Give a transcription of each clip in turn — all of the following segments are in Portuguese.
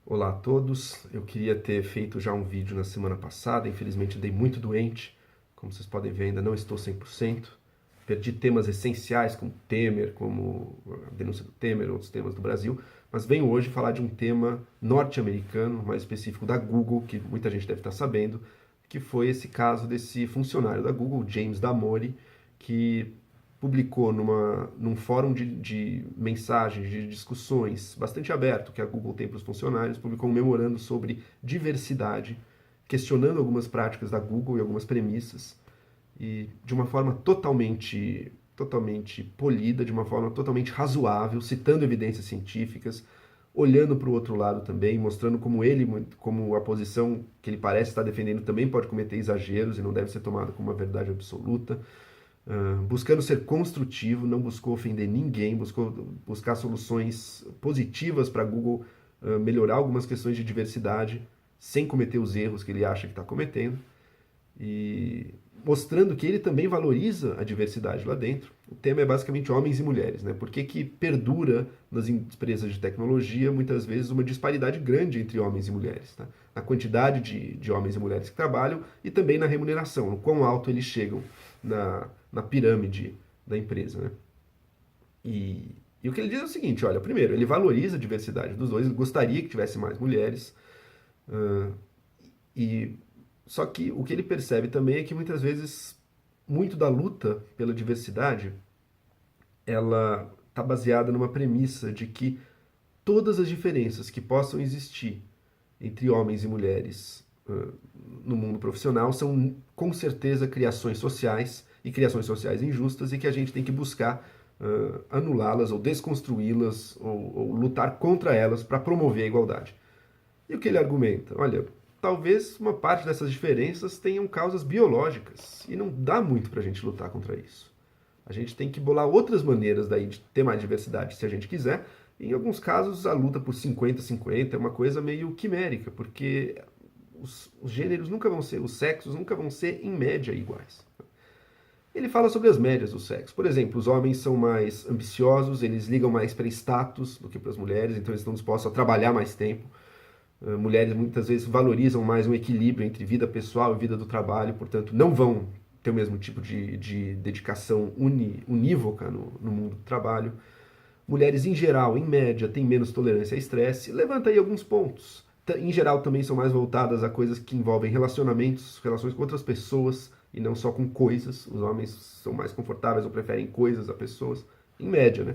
Olá a todos, eu queria ter feito já um vídeo na semana passada, infelizmente andei muito doente, como vocês podem ver ainda não estou 100%, perdi temas essenciais como Temer, como a denúncia do Temer, outros temas do Brasil, mas venho hoje falar de um tema norte-americano, mais específico da Google, que muita gente deve estar sabendo, que foi esse caso desse funcionário da Google, James Damore, que publicou num fórum de mensagens, de discussões bastante aberto que a Google tem para os funcionários, publicou um memorando sobre diversidade, questionando algumas práticas da Google e algumas premissas, e de uma forma totalmente polida, de uma forma totalmente razoável, citando evidências científicas, olhando para o outro lado também, mostrando como a posição que ele parece estar defendendo também pode cometer exageros e não deve ser tomada como uma verdade absoluta. Buscando ser construtivo, não buscou ofender ninguém, buscou buscar soluções positivas para a Google melhorar algumas questões de diversidade, sem cometer os erros que ele acha que está cometendo, e mostrando que ele também valoriza a diversidade lá dentro. O tema é basicamente homens e mulheres, né? Por que perdura nas empresas de tecnologia muitas vezes uma disparidade grande entre homens e mulheres, tá? Na quantidade de homens e mulheres que trabalham e também na remuneração, no quão alto eles chegam na pirâmide da empresa, né? E o que ele diz é o seguinte, olha, primeiro, ele valoriza a diversidade dos dois, ele gostaria que tivesse mais mulheres, uh, e só que o que ele percebe também é que muitas vezes muito da luta pela diversidade ela está baseada numa premissa de que todas as diferenças que possam existir entre homens e mulheres no mundo profissional são com certeza criações sociais e criações sociais injustas e que a gente tem que buscar anulá-las ou desconstruí-las ou lutar contra elas para promover a igualdade. E o que ele argumenta? Olha, talvez uma parte dessas diferenças tenham causas biológicas e não dá muito para a gente lutar contra isso. A gente tem que bolar outras maneiras daí de ter mais diversidade se a gente quiser. Em alguns casos, a luta por 50-50 é uma coisa meio quimérica, porque os gêneros nunca vão ser, os sexos nunca vão ser, em média, iguais. Ele fala sobre as médias do sexo. Por exemplo, os homens são mais ambiciosos, eles ligam mais para status do que para as mulheres, então eles estão dispostos a trabalhar mais tempo. Mulheres muitas vezes valorizam mais um equilíbrio entre vida pessoal e vida do trabalho, portanto, não vão ter o mesmo tipo de dedicação unívoca no mundo do trabalho. Mulheres, em geral, em média, têm menos tolerância a estresse. Levanta aí alguns pontos. Em geral, também são mais voltadas a coisas que envolvem relacionamentos, relações com outras pessoas, e não só com coisas. Os homens são mais confortáveis ou preferem coisas a pessoas, em média, né?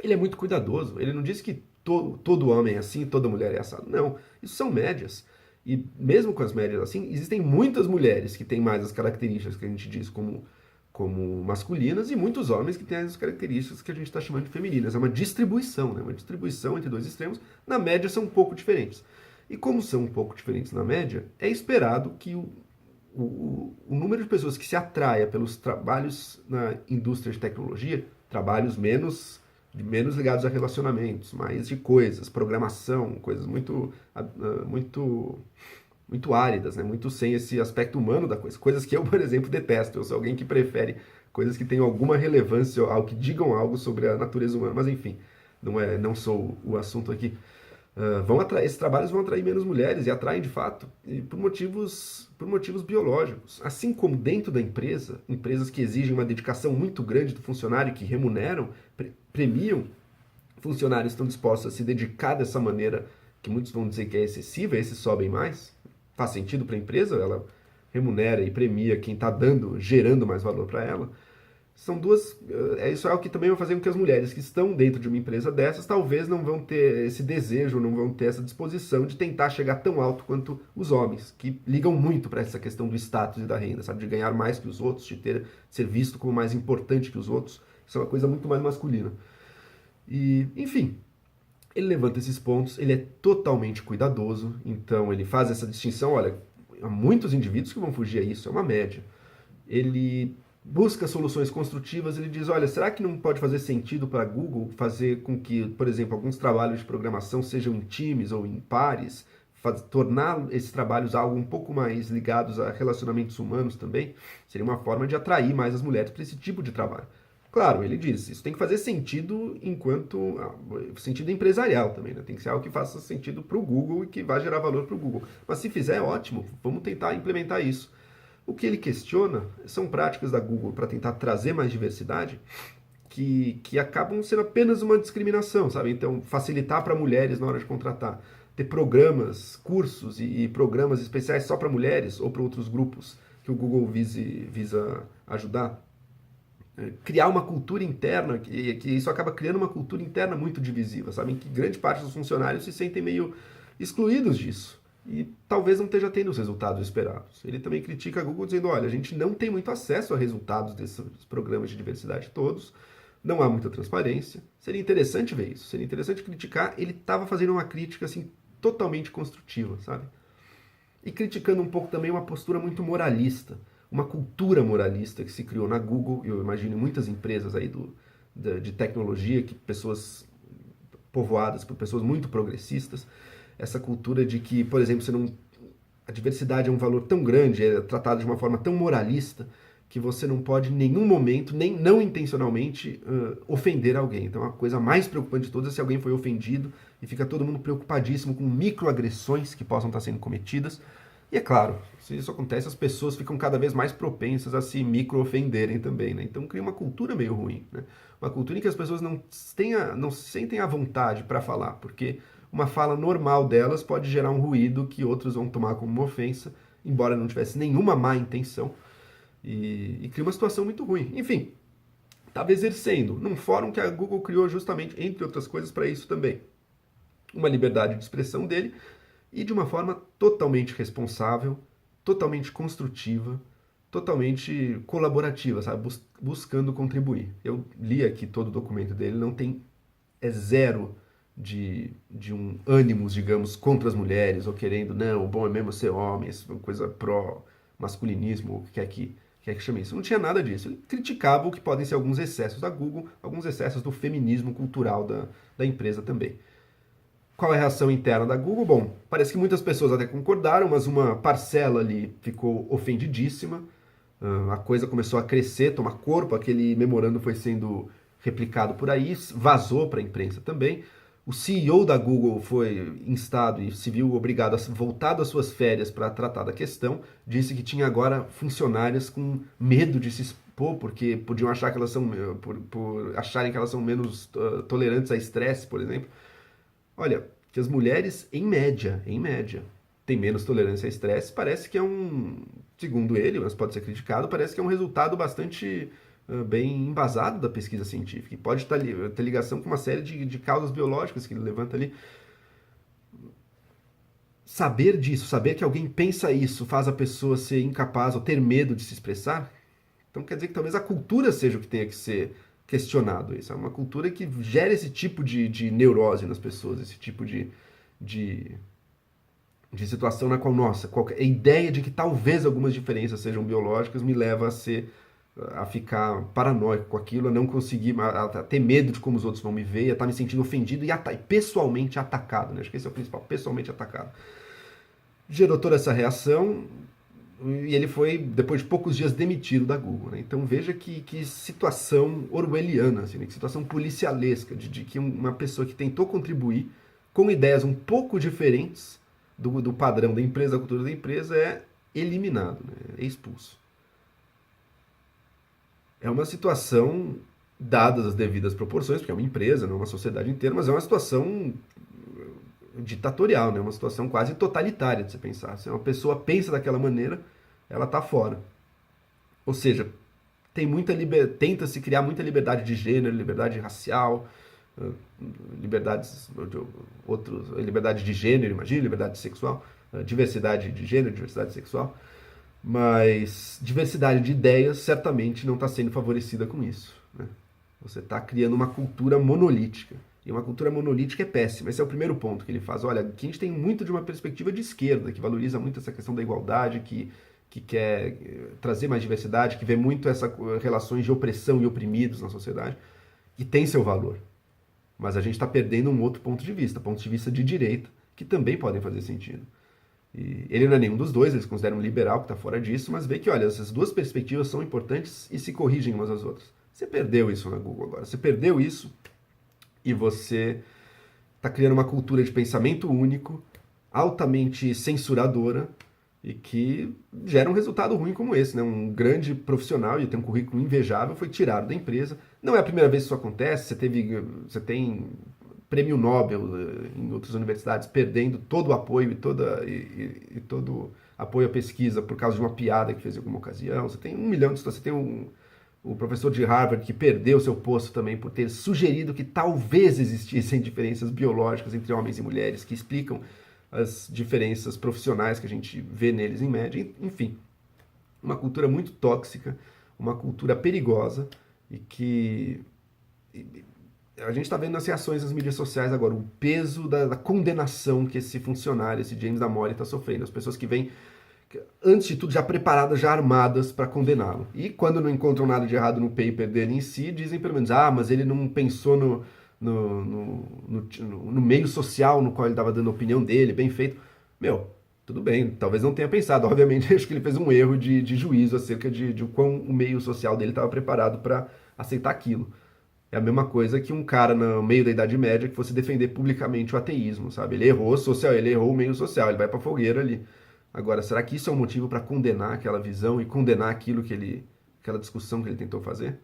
Ele é muito cuidadoso. Ele não diz que todo homem é assim, toda mulher é assado. Não, isso são médias. E mesmo com as médias assim, existem muitas mulheres que têm mais as características que a gente diz como masculinas e muitos homens que têm as características que a gente está chamando de femininas. É uma distribuição, né? Uma distribuição entre dois extremos. Na média são um pouco diferentes. E como são um pouco diferentes na média, é esperado que o número de pessoas que se atraia pelos trabalhos na indústria de tecnologia, trabalhos menos ligados a relacionamentos, mais de coisas, programação, coisas muito áridas, né? Muito sem esse aspecto humano da coisa. Coisas que eu, por exemplo, detesto. Eu sou alguém que prefere coisas que tenham alguma relevância, que digam algo sobre a natureza humana. Mas enfim, não sou o assunto aqui. Esses trabalhos vão atrair menos mulheres e atraem de fato e por motivos biológicos. Assim como dentro da empresa, empresas que exigem uma dedicação muito grande do funcionário, que remuneram, premiam, funcionários estão dispostos a se dedicar dessa maneira, que muitos vão dizer que é excessiva, esses sobem mais. Faz sentido para a empresa, ela remunera e premia quem está gerando mais valor para ela. São duas. Isso é o que também vai fazer com que as mulheres que estão dentro de uma empresa dessas talvez não vão ter esse desejo, não vão ter essa disposição de tentar chegar tão alto quanto os homens, que ligam muito para essa questão do status e da renda, sabe? De ganhar mais que os outros, de ser visto como mais importante que os outros. Isso é uma coisa muito mais masculina. E, enfim, ele levanta esses pontos, ele é totalmente cuidadoso, então ele faz essa distinção, olha, há muitos indivíduos que vão fugir a isso, é uma média. Ele busca soluções construtivas, ele diz, olha, será que não pode fazer sentido para a Google fazer com que, por exemplo, alguns trabalhos de programação sejam em times ou em pares, tornar esses trabalhos algo um pouco mais ligados a relacionamentos humanos também? Seria uma forma de atrair mais as mulheres para esse tipo de trabalho. Claro, ele diz, isso tem que fazer sentido enquanto sentido empresarial também, né? Tem que ser algo que faça sentido para o Google e que vá gerar valor para o Google. Mas se fizer, ótimo, vamos tentar implementar isso. O que ele questiona são práticas da Google para tentar trazer mais diversidade que acabam sendo apenas uma discriminação, sabe? Então, facilitar para mulheres na hora de contratar, ter programas, cursos e programas especiais só para mulheres ou para outros grupos que o Google visa ajudar. Criar uma cultura interna, que isso acaba criando uma cultura interna muito divisiva, sabe? Em que grande parte dos funcionários se sentem meio excluídos disso. E talvez não esteja tendo os resultados esperados. Ele também critica a Google dizendo, olha, a gente não tem muito acesso a resultados desses programas de diversidade todos, não há muita transparência. Seria interessante ver isso, seria interessante criticar. Ele estava fazendo uma crítica assim totalmente construtiva, sabe? E criticando um pouco também uma postura muito moralista, uma cultura moralista que se criou na Google, eu imagino em muitas empresas aí de tecnologia, que pessoas povoadas por pessoas muito progressistas, essa cultura de que, por exemplo, a diversidade é um valor tão grande, é tratada de uma forma tão moralista, que você não pode em nenhum momento, nem não intencionalmente, ofender alguém. Então a coisa mais preocupante de todas é se alguém foi ofendido e fica todo mundo preocupadíssimo com microagressões que possam estar sendo cometidas. E é claro, se isso acontece, as pessoas ficam cada vez mais propensas a se micro-ofenderem também, né? Então cria uma cultura meio ruim, né? Uma cultura em que as pessoas não se sentem à vontade para falar, porque uma fala normal delas pode gerar um ruído que outros vão tomar como uma ofensa, embora não tivesse nenhuma má intenção, e cria uma situação muito ruim. Enfim, estava exercendo num fórum que a Google criou justamente, entre outras coisas, para isso também. Uma liberdade de expressão dele, e de uma forma totalmente responsável, totalmente construtiva, totalmente colaborativa, sabe? Buscando contribuir. Eu li aqui todo o documento dele, não tem, é zero de um ânimos, digamos, contra as mulheres, ou querendo, não, o bom é mesmo ser homem, coisa pró-masculinismo, o que quer que chame isso. Não tinha nada disso. Ele criticava o que podem ser alguns excessos da Google, alguns excessos do feminismo cultural da empresa também. Qual é a reação interna da Google? Bom, parece que muitas pessoas até concordaram, mas uma parcela ali ficou ofendidíssima. A coisa começou a crescer, tomar corpo, aquele memorando foi sendo replicado por aí, vazou para a imprensa também. O CEO da Google foi instado e se viu obrigado a voltar das suas férias para tratar da questão. Disse que tinha agora funcionárias com medo de se expor, porque podiam achar que elas são, por acharem que elas são menos tolerantes a estresse, por exemplo. Olha, que as mulheres, em média, têm menos tolerância a estresse, parece que é segundo ele, mas pode ser criticado, parece que é um resultado bastante bem embasado da pesquisa científica. E pode ter ligação com uma série de causas biológicas que ele levanta ali. Saber disso, saber que alguém pensa isso, faz a pessoa ser incapaz ou ter medo de se expressar, então quer dizer que talvez a cultura seja o que tenha que ser questionado. Isso é uma cultura que gera esse tipo de neurose nas pessoas, esse tipo de situação na qual, nossa, a ideia de que talvez algumas diferenças sejam biológicas me leva a ficar paranoico com aquilo, a não conseguir, a ter medo de como os outros vão me ver, a estar me sentindo ofendido e pessoalmente atacado, né? Acho que esse é o principal, pessoalmente atacado. Gerou toda essa reação e ele foi, depois de poucos dias, demitido da Google, né? Então veja que situação orwelliana, assim, né? Que situação policialesca, de que uma pessoa que tentou contribuir com ideias um pouco diferentes do padrão da empresa, da cultura da empresa, é eliminado, né? É expulso. É uma situação, dadas as devidas proporções, porque é uma empresa, não é uma sociedade inteira, mas é uma situação ditatorial, né? Uma situação quase totalitária de você pensar. Se uma pessoa pensa daquela maneira, ela está fora. Ou seja, tenta-se criar muita liberdade de gênero, liberdade racial, liberdade de gênero, imagina, liberdade sexual, diversidade de gênero, diversidade sexual. Mas diversidade de ideias certamente não está sendo favorecida com isso, né? Você está criando uma cultura monolítica. E uma cultura monolítica é péssima. Esse é o primeiro ponto que ele faz. Olha, aqui a gente tem muito de uma perspectiva de esquerda, que valoriza muito essa questão da igualdade, que quer trazer mais diversidade, que vê muito essas relações de opressão e oprimidos na sociedade, e tem seu valor. Mas a gente está perdendo um outro ponto de vista de direita, que também podem fazer sentido. E ele não é nenhum dos dois, eles consideram um liberal que está fora disso, mas vê que, olha, essas duas perspectivas são importantes e se corrigem umas às outras. Você perdeu isso na Google agora. Você perdeu isso e você está criando uma cultura de pensamento único, altamente censuradora e que gera um resultado ruim como esse, né? Um grande profissional e tem um currículo invejável foi tirado da empresa. Não é a primeira vez que isso acontece. Você tem prêmio Nobel em outras universidades perdendo todo o apoio e todo apoio à pesquisa por causa de uma piada que fez em alguma ocasião. Você tem um milhão de situações. Você tem o professor de Harvard que perdeu seu posto também por ter sugerido que talvez existissem diferenças biológicas entre homens e mulheres que explicam as diferenças profissionais que a gente vê neles em média. Enfim, uma cultura muito tóxica, uma cultura perigosa e que a gente está vendo nas reações das mídias sociais agora, o peso da condenação que esse funcionário, esse James Damore, está sofrendo. As pessoas que vêm, antes de tudo, já preparadas, já armadas para condená-lo. E quando não encontram nada de errado no paper dele em si, dizem pelo menos, mas ele não pensou no meio social no qual ele estava dando a opinião dele, bem feito. Meu, tudo bem, talvez não tenha pensado. Obviamente, acho que ele fez um erro de juízo acerca de o quão o meio social dele estava preparado para aceitar aquilo. É a mesma coisa que um cara no meio da Idade Média que fosse defender publicamente o ateísmo, sabe? Ele errou social, ele errou o meio social, ele vai pra fogueira ali. Agora, será que isso é um motivo para condenar aquela visão e condenar aquela discussão que ele tentou fazer?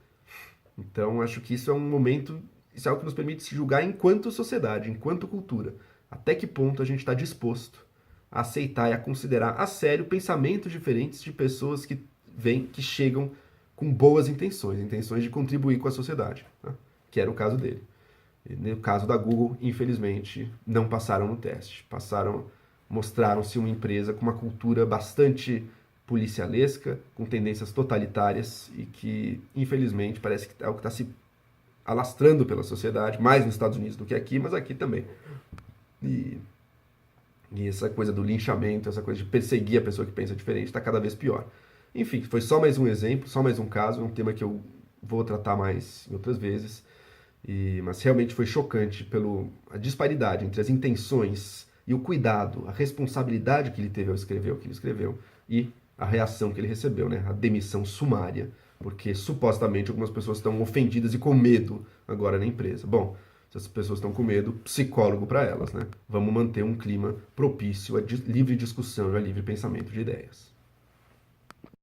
Então, acho que isso é um momento, isso é algo que nos permite se julgar enquanto sociedade, enquanto cultura. Até que ponto a gente está disposto a aceitar e a considerar a sério pensamentos diferentes de pessoas que chegam com boas intenções de contribuir com a sociedade, né? Que era o caso dele. E no caso da Google, infelizmente, não passaram no teste. Mostraram-se uma empresa com uma cultura bastante policialesca, com tendências totalitárias e que, infelizmente, parece que é o que está se alastrando pela sociedade, mais nos Estados Unidos do que aqui, mas aqui também. E essa coisa do linchamento, essa coisa de perseguir a pessoa que pensa diferente, está cada vez pior. Enfim, foi só mais um exemplo, só mais um caso, é um tema que eu vou tratar mais em outras vezes, mas realmente foi chocante pela disparidade entre as intenções e o cuidado, a responsabilidade que ele teve ao escrever o que ele escreveu e a reação que ele recebeu, né? A demissão sumária, porque supostamente algumas pessoas estão ofendidas e com medo agora na empresa. Bom, se as pessoas estão com medo, psicólogo para elas, né? Vamos manter um clima propício à livre discussão e a livre pensamento de ideias.